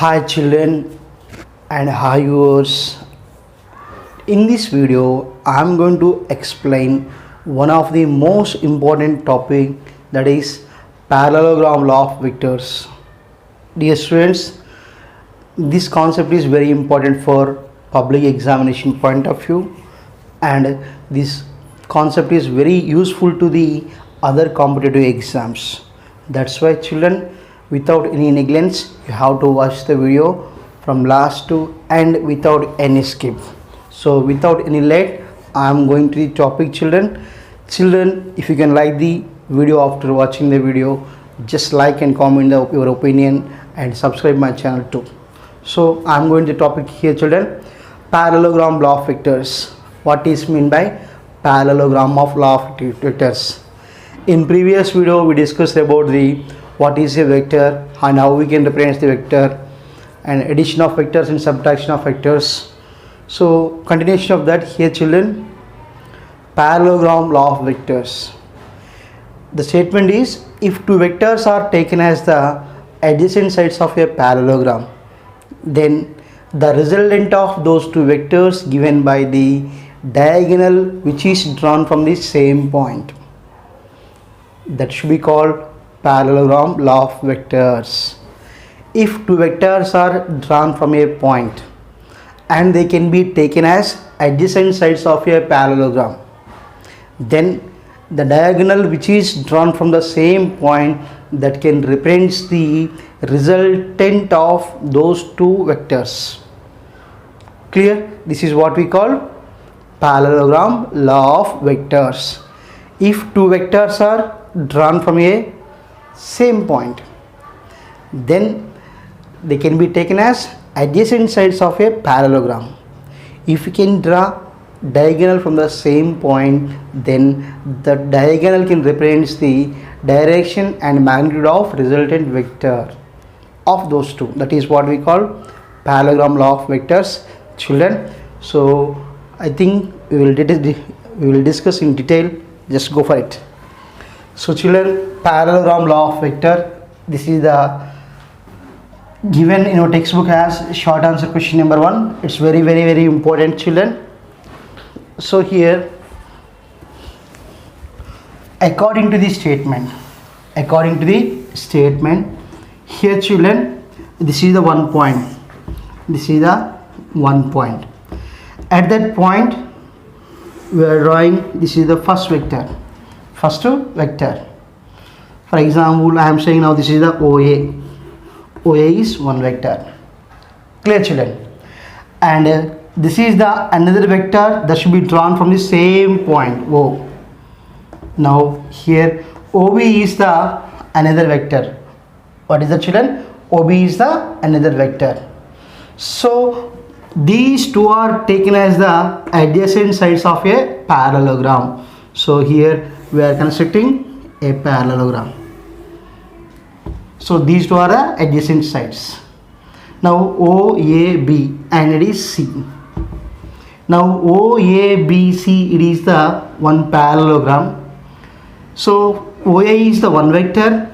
Hi children and hi viewers. In this video I am going to explain one of the most important topic, that is parallelogram law of vectors. Dear students, this concept is very important for public examination point of view, and this concept is very useful to the other competitive exams. That's why children, without any negligence, you have to watch the video from last to end without any skip. So without any late, I am going to the topic children. Children, if you can like the video after watching the video, just like and comment your opinion and subscribe my channel too. So I am going to the topic here children, parallelogram law of vectors. What is mean by parallelogram of law of vectors? In previous video we discussed about the what is a vector and how we can represent the vector, and addition of vectors and subtraction of vectors. So continuation of that here children, parallelogram law of vectors. The statement is, if two vectors are taken as the adjacent sides of a parallelogram, then the resultant of those two vectors given by the diagonal which is drawn from the same point, that should be called parallelogram law of vectors. If two vectors are drawn from a point and they can be taken as adjacent sides of a parallelogram, then the diagonal which is drawn from the same point that can represent the resultant of those two vectors. Clear? This is what we call parallelogram law of vectors. If two vectors are drawn from a same point, then they can be taken as adjacent sides of a parallelogram. If you can draw diagonal from the same point, then the diagonal can represent the direction and magnitude of resultant vector of those two. That is what we call parallelogram law of vectors children. So I think we will discuss in detail. Just go for it. So children, parallelogram law of vector, this is the given in your textbook as short answer question number 1. It's very important children. So here, according to the statement, here children, this is the 1 point, this is the 1 point. At that point we are drawing, this is the first vector. For example, I am saying now this is the OA is one vector. Clear children? And this is the another vector that should be drawn from the same point O. Now here OB is the another vector. What is the children? OB is the another vector. So these two are taken as the adjacent sides of a parallelogram. So here we are constructing a parallelogram. So these two are the adjacent sides. Now OAB and it is C. Now OABC, it is the one parallelogram. So OA is the one vector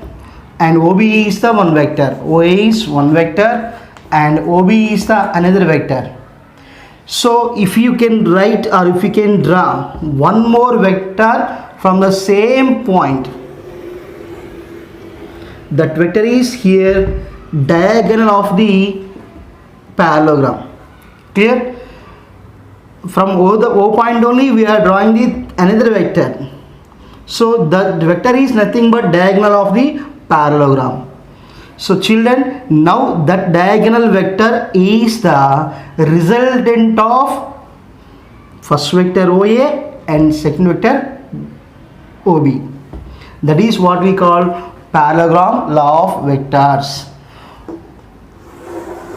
and OB is the one vector. OA is one vector and OB is the another vector. So if you can write or if you can draw one more vector from the same point, that vector is here diagonal of the parallelogram. Clear? From the O point only we are drawing the another vector. So the vector is nothing but diagonal of the parallelogram. So children, now that diagonal vector is the resultant of first vector OA and second vector OB. That is what we call parallelogram law of vectors.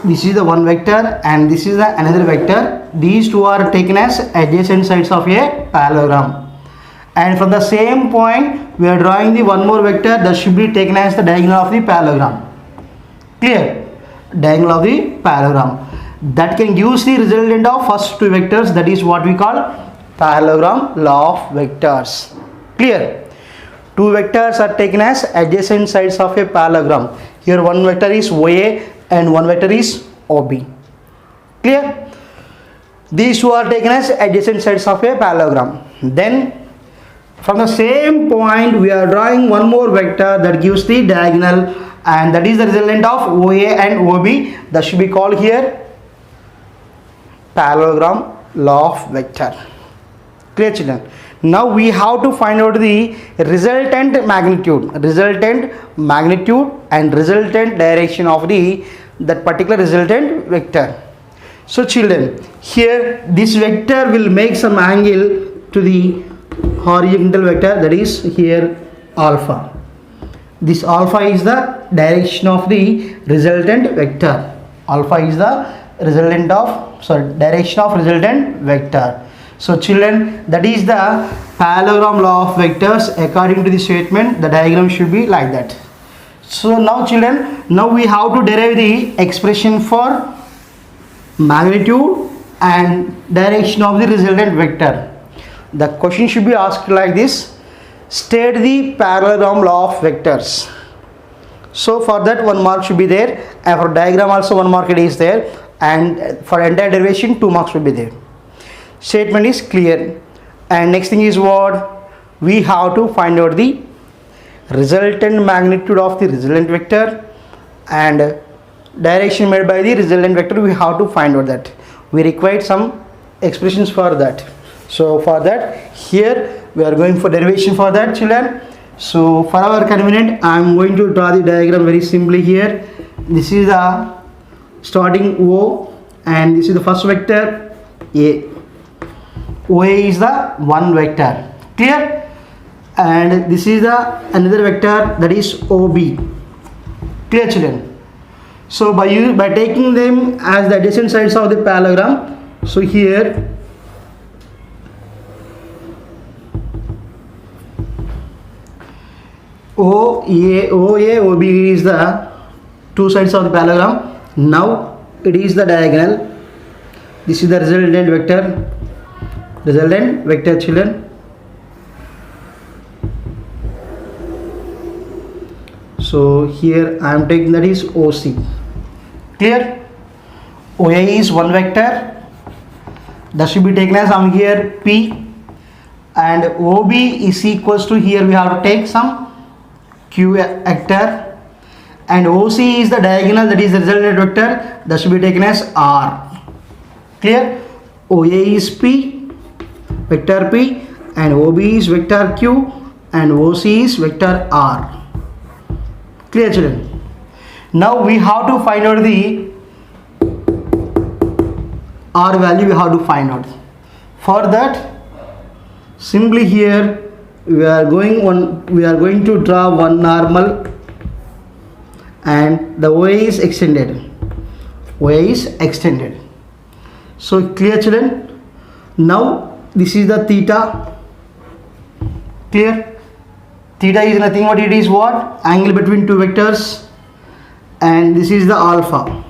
This is the one vector and this is the another vector. These two are taken as adjacent sides of a parallelogram. And from the same point we are drawing the one more vector that should be taken as the diagonal of the parallelogram. Clear? Diagonal of the parallelogram. That can give the resultant of first two vectors. That is what we call parallelogram law of vectors. Clear? Two vectors are taken as adjacent sides of a parallelogram. Here one vector is OA and one vector is OB. Clear? These two are taken as adjacent sides of a parallelogram. Then from the same point we are drawing one more vector that gives the diagonal, and that is the resultant of OA and OB. That should be called here parallelogram law of vector. Clear, children? Now we have to find out the resultant magnitude and resultant direction of that particular resultant vector. So children, here this vector will make some angle to the horizontal vector, that is here alpha. This alpha is the direction of the resultant vector. Alpha is the direction of resultant vector. So children, that is the parallelogram law of vectors. According to the statement, the diagram should be like that. So now children, now we have to derive the expression for magnitude and direction of the resultant vector. The question should be asked like this: state the parallelogram law of vectors. So for that 1 mark should be there, and for diagram also 1 mark it is there, and for entire derivation 2 marks will be there. Statement is clear. And next thing is what? We have to find out the resultant magnitude of the resultant vector and direction made by the resultant vector. We have to find out that. We require some expressions for that. So for that, here we are going for derivation for that, children. So for our convenience, I am going to draw the diagram very simply here. This is the starting O, and this is the first vector A. OA is the one vector. Clear? And this is the another vector, that is OB. Clear, children? So by taking them as the adjacent sides of the parallelogram, so here OA, OB is the two sides of the parallelogram. Now it is the diagonal. This is the resultant vector, children. So here I am taking that is OC. Clear? OA is one vector, that should be taken as here P, and OB is equals to, here we have to take some Q vector, and OC is the diagonal, that is the resultant vector, that should be taken as R. Clear? OA is P, vector P, and OB is vector Q, and OC is vector R. Clear, children? Now we have to find out the R value. We have to find out. For that, simply here we are going to draw one normal, and the OA is extended. So clear, children? Now this is the theta. Clear? Theta is nothing but it is what? Angle between two vectors, and this is the alpha.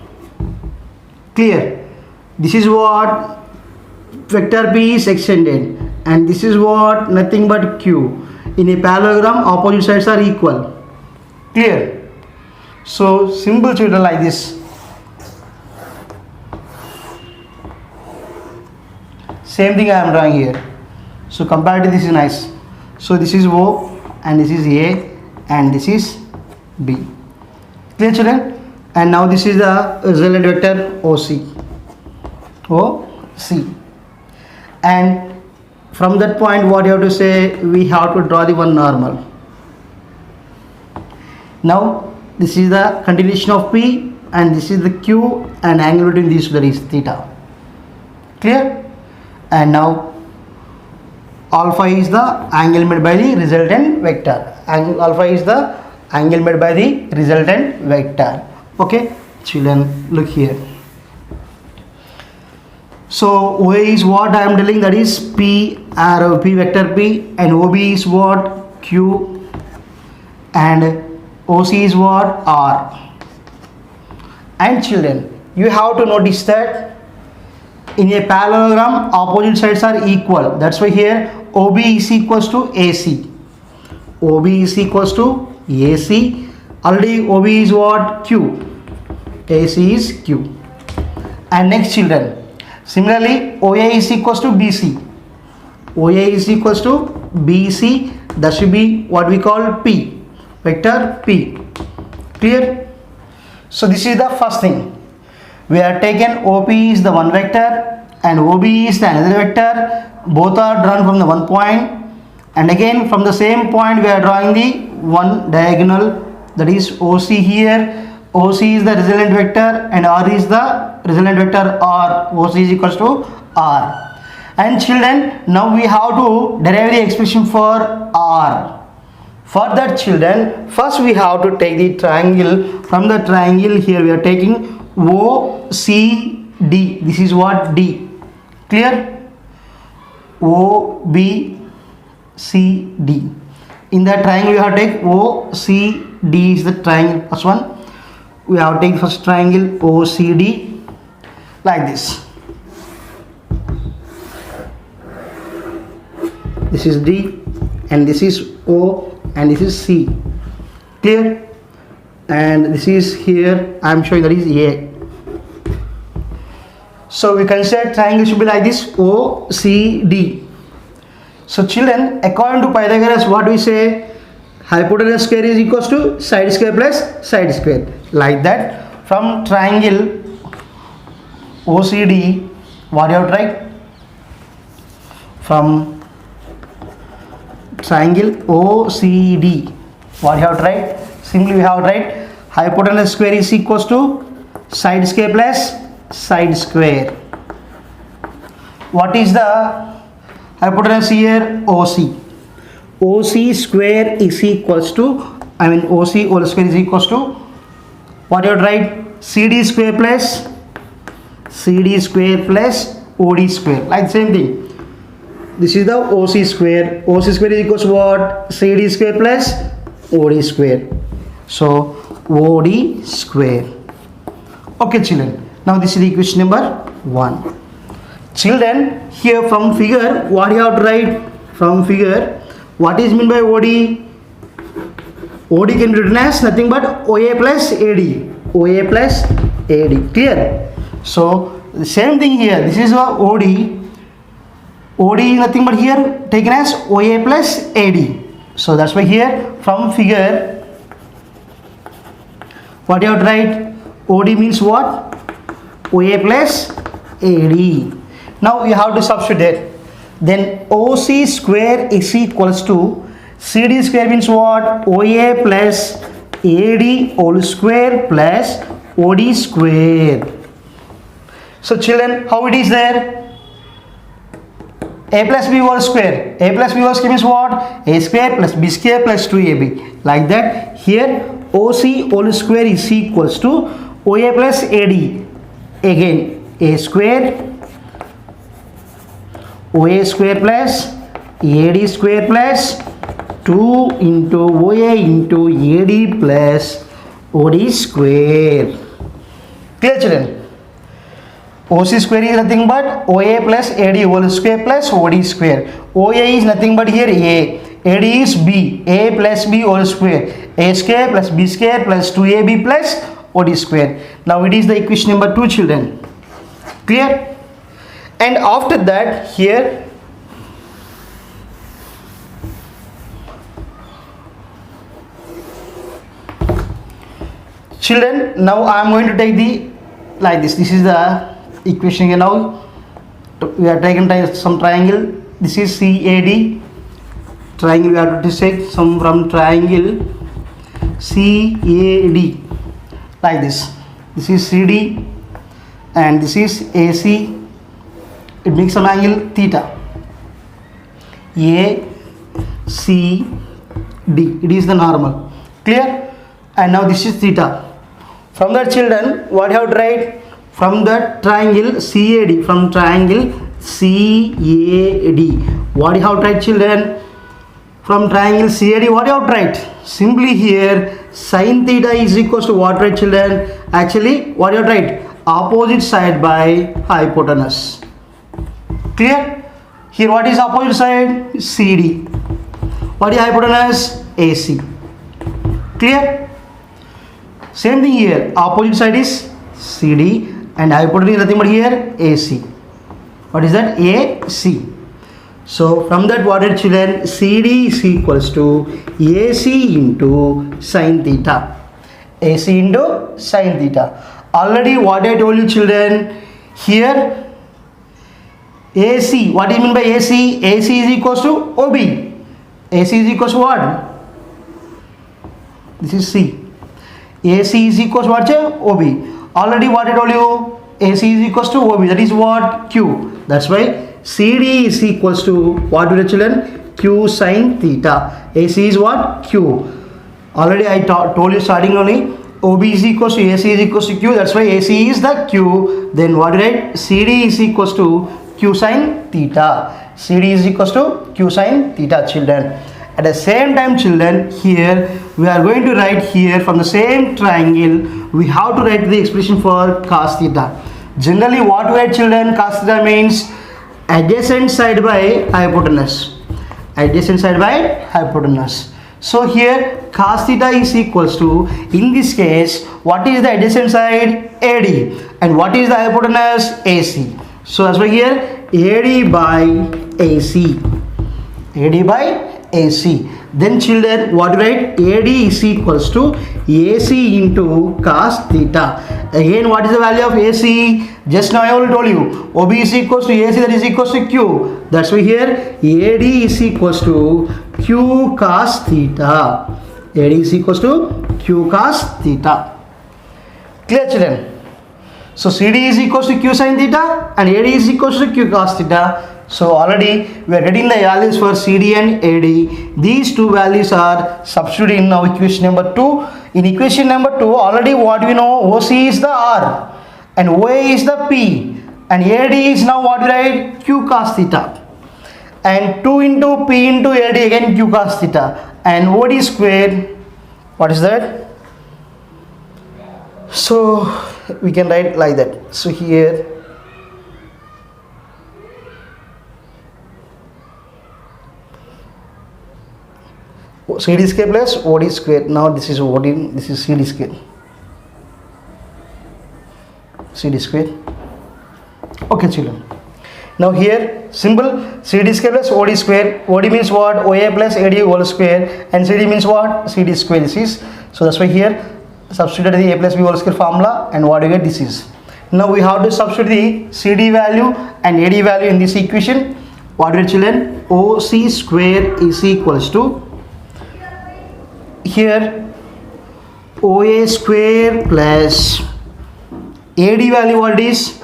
Clear? This is what? Vector P is extended, and this is what? Nothing but Q. In a parallelogram, opposite sides are equal. Clear? So simple, children, like this. Same thing I am drawing here. So compared to this is nice. So this is O, and this is A, and this is B. Clear, children? And now this is the resultant vector OC. And from that point, what you have to say? We have to draw the one normal. Now this is the continuation of P, and this is the Q, and angle between these two, that is theta. Clear? And now alpha is the angle made by the resultant vector. Alpha is the angle made by the resultant vector. Okay, children, look here. So OA is what I am telling, that is P arrow P vector P, and OB is what? Q, and OC is what? R. And children, you have to notice that in a parallelogram, opposite sides are equal. That's why here OB is equals to AC. OB is equals to AC. Already OB is what? Q. AC is Q. And next children, similarly OA is equals to BC. OA is equals to BC. That should be what we call P, vector P. Clear? So this is the first thing. We are taken OP is the one vector and OB is the another vector. Both are drawn from the one point, and again from the same point we are drawing the one diagonal, that is OC here. OC is the resultant vector and R is the resultant vector R. OC is equals to R. And children, now we have to derive the expression for R. For that children, first we have to take the triangle. From the triangle here we are taking OCD. This is what D. Clear? OBCD. In that triangle we have to take OCD is the triangle first one. We have to take first triangle OCD like this. This is D and this is O and this is C. Clear? And this is here I am showing that is A. So we consider triangle should be like this OCD. So children, according to Pythagoras, what we say? Hypotenuse square is equals to side square plus side square. Like that, from triangle OCD, what you have to write? From triangle OCD, what you have to write? Simply we have to write hypotenuse square is equals to side square plus side square. What is the hypotenuse here? OC. OC square is equals to, OC whole square is equals to, what you have to write? CD square plus OD square. Like same thing. This is the OC square. OC square is equals to what? CD square plus OD square. So OD square. Okay children. Now this is the equation number 1. Children, here from figure, what you have to write? From figure, what is meant by OD? OD can be written as nothing but OA plus AD. OA plus AD. Clear? So the same thing here. This is OD. OD is nothing but here taken as OA plus AD. So that's why here from figure, what you have to write? OD means what? OA plus AD. Now you have to substitute. Then OC square is equals to CD square means what? OA plus AD whole square plus OD square. So children, how it is there? A plus B whole square. A plus B whole square means what? A square plus B square plus 2AB. Like that. Here OC whole square is equals to OA plus AD. Again A square, OA square plus AD square plus 2 into OA into AD plus OD square. Clear children? OC square is nothing but OA plus AD whole square plus OD square. OA is nothing but here A. AD is B. A plus B whole square. A square plus B square plus 2AB plus OD square. Now it is the equation number 2 children. Clear? And after that here children, now I am going to take the like this. This is the equation here. Now we are taking some triangle. This is CAD triangle. We have to take some from triangle CAD like this. This is CD and this is AC. It makes some angle theta. ACD. It is the normal. Clear? And now this is theta. From that children, what you have to write? From the triangle CAD. From triangle CAD. What you have to write children? From triangle CAD, what you have to write? Simply here, sin theta is equals to what, right children? Actually, what you have to write? Opposite side by hypotenuse. Clear? Here what is opposite side? CD. What is hypotenuse? AC. Clear? Same thing here. Opposite side is CD, and hypotenuse is nothing but here AC. What is that? AC. So from that, what are children? CD is equals to AC into sin theta. AC into sin theta. Already what I told you children, here AC, what do you mean by AC? AC is equals to OB. AC is equals to what? This is C. AC is equals to what? OB. Already what I told you, AC is equals to OB. That is what? Q. That's why CD is equals to what, do the children? Q sin theta. AC is what? Q. Already I told you starting only. OB is equals to AC is equals to Q. That's why AC is the Q. Then what did I? CD is equals to Q sin theta. CD is equals to Q sin theta, children. At the same time, children, here we are going to write here from the same triangle, we have to write the expression for cos theta. Generally, what we write, children? Cos theta means adjacent side by hypotenuse. Adjacent side by hypotenuse. So here cos theta is equals to, in this case, what is the adjacent side? AD. And what is the hypotenuse? AC. So that's why here AD by AC. AD by AC. Then children, what we write? AD is equals to AC into cos theta. Again, what is the value of AC? Just now I already told you. OB is equals to AC, that is equals to Q. That's why here AD is equals to Q cos theta. AD is equals to Q cos theta. Clear, children? So CD is equals to Q sin theta and AD is equals to Q cos theta. So already we are getting the values for CD and AD. These two values are substituted in our equation number 2. In equation number 2, already what we know, OC is the R and OA is the P and AD is now what we write? Q cos theta. And 2 into P into AD again Q cos theta. And OD squared, what is that? So we can write like that. So here CD square plus OD square. Now this is OD, this is CD square. CD square. Okay, children. Now here simple, CD square plus OD square. OD means what? OA plus AD whole square. And CD means what? CD square. This is. So that's why here substitute the A plus B whole square formula, and what you get, this is. Now we have to substitute the CD value and AD value in this equation. What do you, children? OC square is equals to, here OA square plus AD value, what is?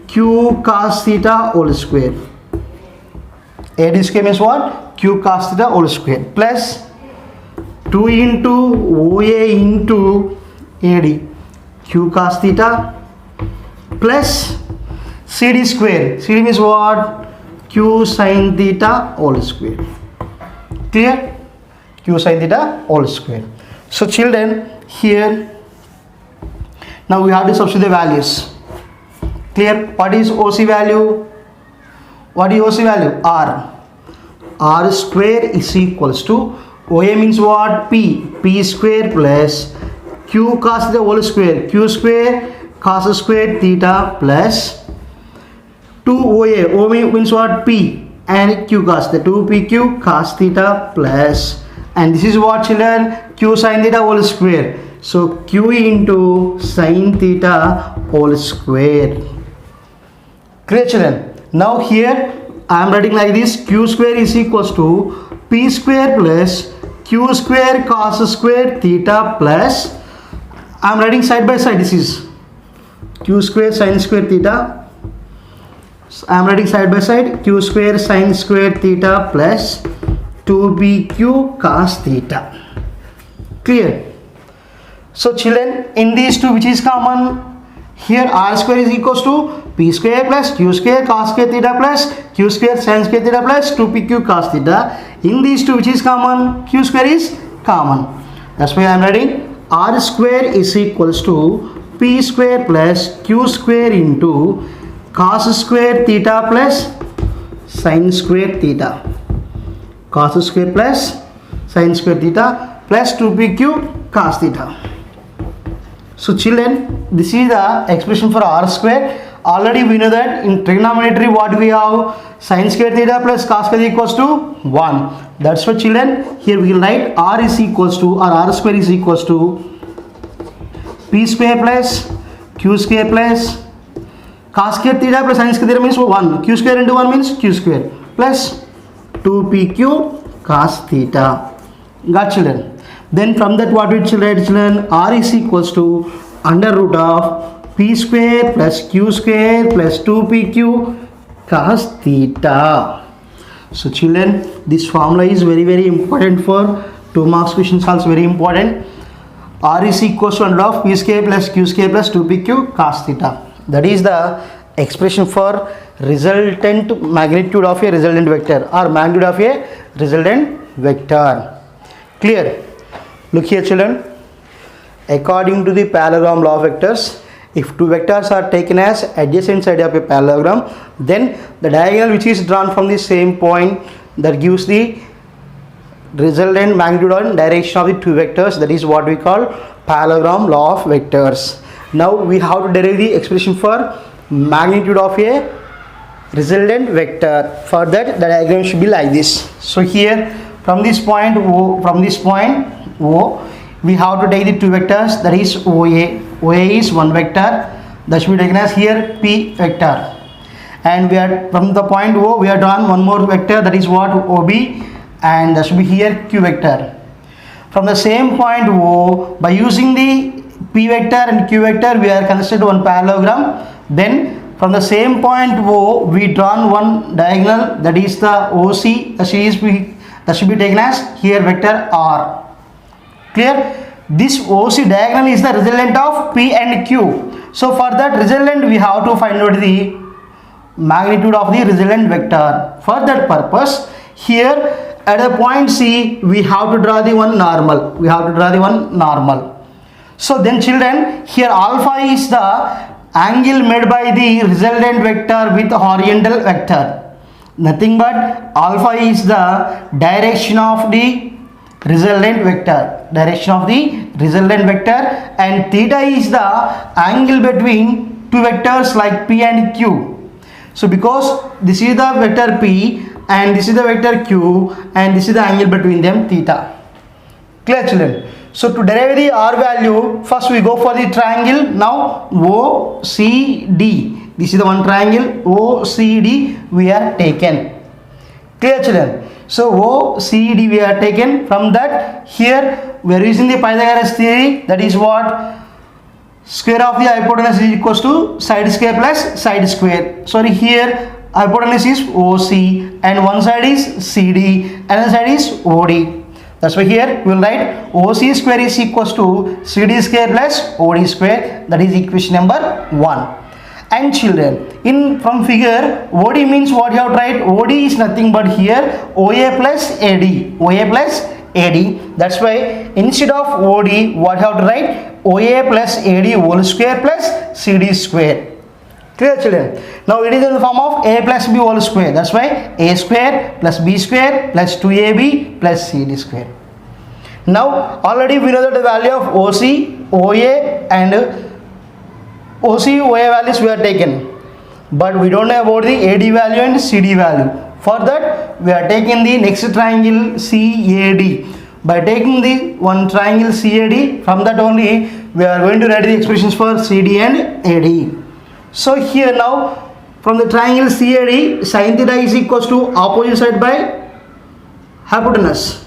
Q cos theta whole square. AD square means what? Q cos theta whole square plus 2 into OA into AD, Q cos theta plus CD square. CD means what? Q sin theta whole square. Clear? Q sin theta whole square. So children, here now we have to substitute the values. Clear? What is OC value? What is OC value? R. R square is equals to, OA means what? P. P square plus Q cos theta whole square. Q square cos square theta plus 2 OA. OA means what? P. And Q cos the 2PQ cos theta plus, and this is what, children? Q sin theta whole square. So Q into sin theta whole square. Clear, children? Now here I am writing like this. Q square is equals to P square plus Q square cos square theta plus, I am writing side by side. This is Q square sin square theta. So I am writing side by side. Q square sin square theta plus 2PQ cos theta. Clear? So children, in these two, which is common? Here R square is equals to P square plus Q square cos square theta plus Q square sin square theta plus 2PQ cos theta. In these two, which is common? Q square is common. That's why I am writing R square is equals to P square plus Q square into cos square theta plus sin square theta. Cos square plus sin square theta plus 2PQ cos theta. So children, this is the expression for r square. Already we know that in trigonometry what we have, sin square theta plus cos square equals to 1. That's why children, here we will write r is equals to, or r square is equals to p square plus q square plus cos square theta plus sin square theta means 1. Q square into 1 means q square plus 2pq cos theta. Got children? Then from that what we will write children, r is equals to under root of p square plus q square plus 2pq cos theta. So children, this formula is very important for 2 marks questions, also very important. R is equals to under of p square plus q square plus 2pq cos theta. That is the expression for resultant magnitude of a resultant vector or magnitude of a resultant vector. Clear? Look here children, according to the parallelogram law of vectors, if two vectors are taken as adjacent side of a parallelogram, then the diagonal which is drawn from the same point, that gives the resultant magnitude and direction of the two vectors. That is what we call parallelogram law of vectors. Now we have to derive the expression for magnitude of a resultant vector. For that, the diagram should be like this. So here from this point O, we have to take the two vectors, that is OA. OA is one vector, that should be taken as here P vector. And we are from the point O, we are drawn one more vector, that is what OB, and that should be here Q vector. From the same point O, by using the P vector and Q vector, we are considered one parallelogram. Then from the same point O, we drawn one diagonal, that is the OC, that should be taken as here vector R. Clear? This OC diagonal is the resultant of P and Q. So for that resultant, we have to find out the magnitude of the resultant vector. For that purpose, here at the point C, we have to draw the one normal. So then children, here alpha is the angle made by the resultant vector with horizontal vector. Nothing but alpha is the direction of the resultant vector, and theta is the angle between two vectors like P and Q. So because this is the vector P and this is the vector Q and this is the angle between them, theta. Clear children? So to derive the R value, first we go for the triangle. Now OCD, this is the one triangle OCD we have taken. Clear children? So OCD we are taken. From that, here we are using the Pythagoras theory, that is what square of the hypotenuse is equals to side square plus side square. Sorry, here hypotenuse is OC and one side is CD, another side is OD. That's why here we will write OC square is equals to CD square plus OD square. That is equation number 1. And children, in from figure, OD means what you have to write? OD is nothing but here OA plus AD. That's why instead of OD, what you have to write? OA plus AD whole square plus CD square. Clear children? Now it is in the form of A plus B whole square. That's why A square plus B square plus 2AB plus CD square. Now already we know that the value of OC, OA and OC, OA values we are taken, but we don't know about the AD value and CD value. For that, we are taking the next triangle CAD. By taking the one triangle CAD, from that only we are going to write the expressions for CD and AD. So here now, from the triangle CAD, sin theta is equals to opposite side by hypotenuse.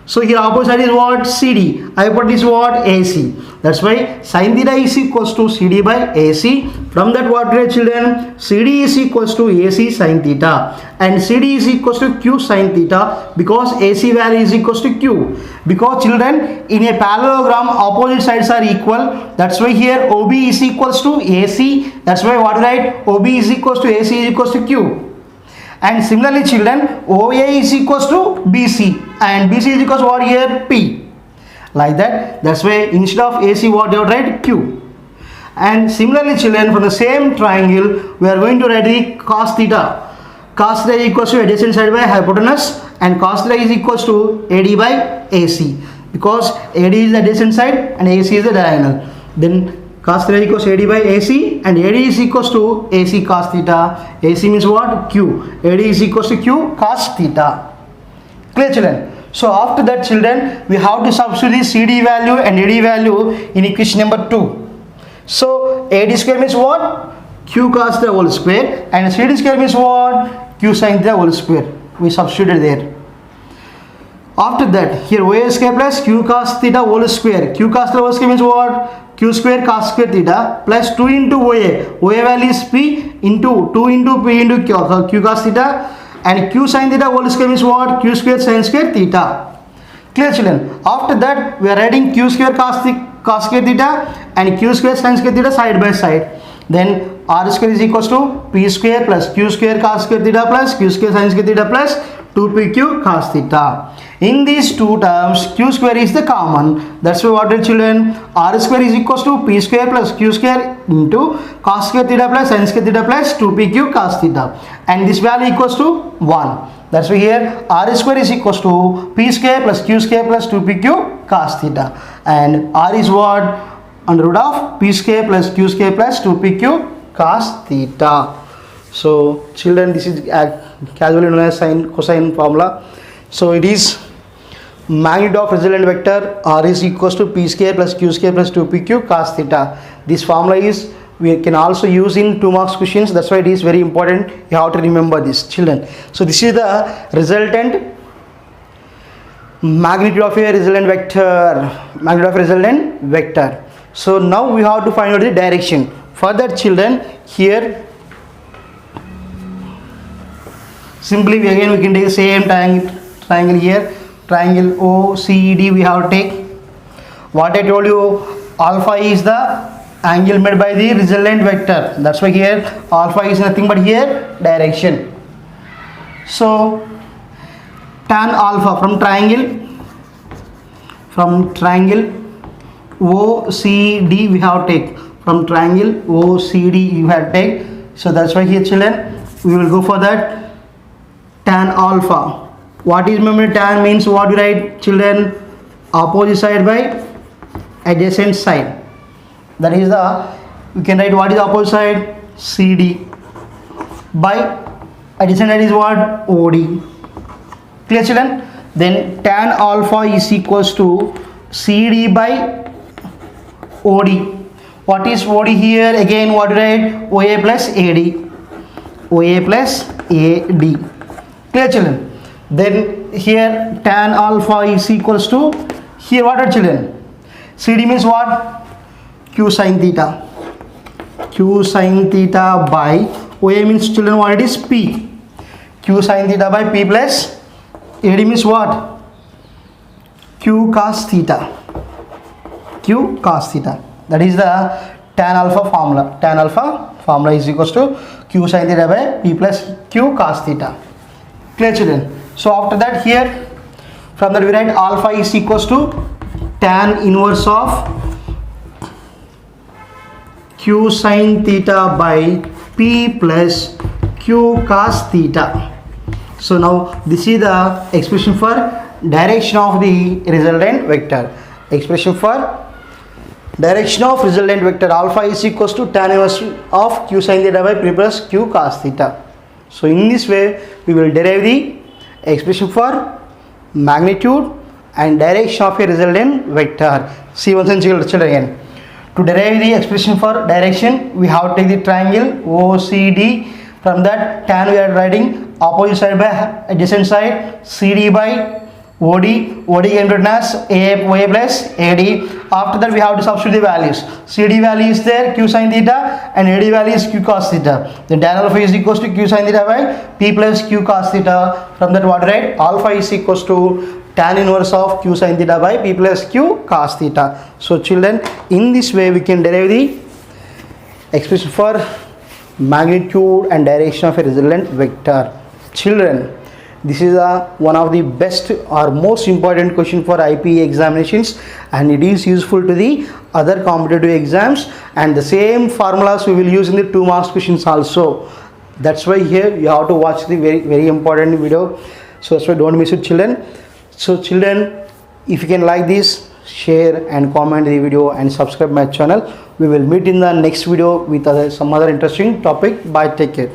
So here opposite side is what? CD. Hypotenuse is what? AC. That's why sin theta is equals to CD by AC. From that what we children? CD is equals to AC sin theta. And CD is equals to Q sin theta, because AC value is equals to Q. Because children, in a parallelogram, opposite sides are equal. That's why here OB is equals to AC. That's why what we write? OB is equals to AC is equals to Q. And similarly children, OA is equals to BC and BC is equals to what here? P. Like that. That's why instead of AC what you write? Q. And similarly children, from the same triangle we are going to write the cos theta. Cos theta is equals to adjacent side by hypotenuse, and cos theta is equals to AD by AC, because AD is the adjacent side and AC is the diagonal. Then cos theta equals AD by AC, and AD is equals to AC cos theta. AC means what? Q. AD is equals to Q cos theta. Clear, children? So after that, children, we have to substitute the CD value and AD value in equation number 2. So AD square means what? Q cos theta whole square, and CD square means what? Q sin theta whole square. We substituted there. After that, here OA square plus Q cos theta whole square. Q cos theta whole square means what? Q square cos square theta plus 2 into OA. OA value is P into 2 into P into Q cos theta, and Q sin theta whole square means what? Q square sin square theta. Clear, children? After that, we are writing Q square cos square theta and Q square sin square theta side by side. Then R square is equals to P square plus Q square cos square theta plus Q square sin square theta plus 2PQ cos theta. In these two terms, Q square is the common. That's why what, children? R square is equals to P square plus Q square into cos square theta plus sin square theta plus 2PQ cos theta. And this value equals to 1. That's why here R square is equals to P square plus Q square plus 2PQ cos theta. And R is what? Under root of P square plus Q square plus 2PQ cos theta. So children, this is casually known as sine cosine formula. So it is magnitude of resultant vector R is equals to P square plus Q square plus 2PQ cos theta. This formula is we can also use in 2 marks questions. That's why it is very important. You have to remember this, children. So this is the resultant magnitude of a resultant vector. So now we have to find out the direction. For that, children, here simply we can take the same triangle here, triangle OCD we have to take. What I told you, alpha is the angle made by the resultant vector. That's why here alpha is nothing but here direction. So tan alpha from triangle OCD we have to take. From triangle OCD you have to take. So that's why here, children, we will go for that tan alpha. What is, remember, tan means what we write, children? Opposite side by adjacent side. That is we can write what is opposite side? CD by adjacent side is what? OD. Clear, children? Then tan alpha is equals to CD by OD. What is OD here? Again, what we write? OA plus AD. OA plus AD. Clear, children? Then here tan alpha is equals to, here what are, children? CD means what? Q sin theta. Q sin theta by OA means, children, what it is? P. Q sin theta by P plus AD means what? Q cos theta. Q cos theta. That is the tan alpha formula. Tan alpha formula is equals to Q sin theta by P plus Q cos theta. Clear, children? So after that, here from that we write alpha is equals to tan inverse of Q sin theta by P plus Q cos theta. So now this is the expression for direction of the resultant vector. Expression for direction of resultant vector, alpha is equals to tan inverse of Q sin theta by P plus Q cos theta. So in this way we will derive the expression for magnitude and direction of a resultant vector. See once and children again. To derive the expression for direction, we have to take the triangle OCD. From that, tan we are writing opposite side by adjacent side, CD by OD. OD can be written as OA plus AD. After that, we have to substitute the values. CD value is there, Q sin theta, and AD value is Q cos theta. Then tan alpha is equals to Q sin theta by P plus Q cos theta. From that, what right? Alpha is equals to tan inverse of Q sin theta by P plus Q cos theta. So children, in this way we can derive the expression for magnitude and direction of a resultant vector. Children, this is one of the best or most important question for IPE examinations, and it is useful to the other competitive exams, and the same formulas we will use in the 2 marks questions also. That's why here you have to watch the very important video. So that's why don't miss it, children. So children, if you can like this, share and comment the video and subscribe my channel. We will meet in the next video with some other interesting topic. Bye, take care.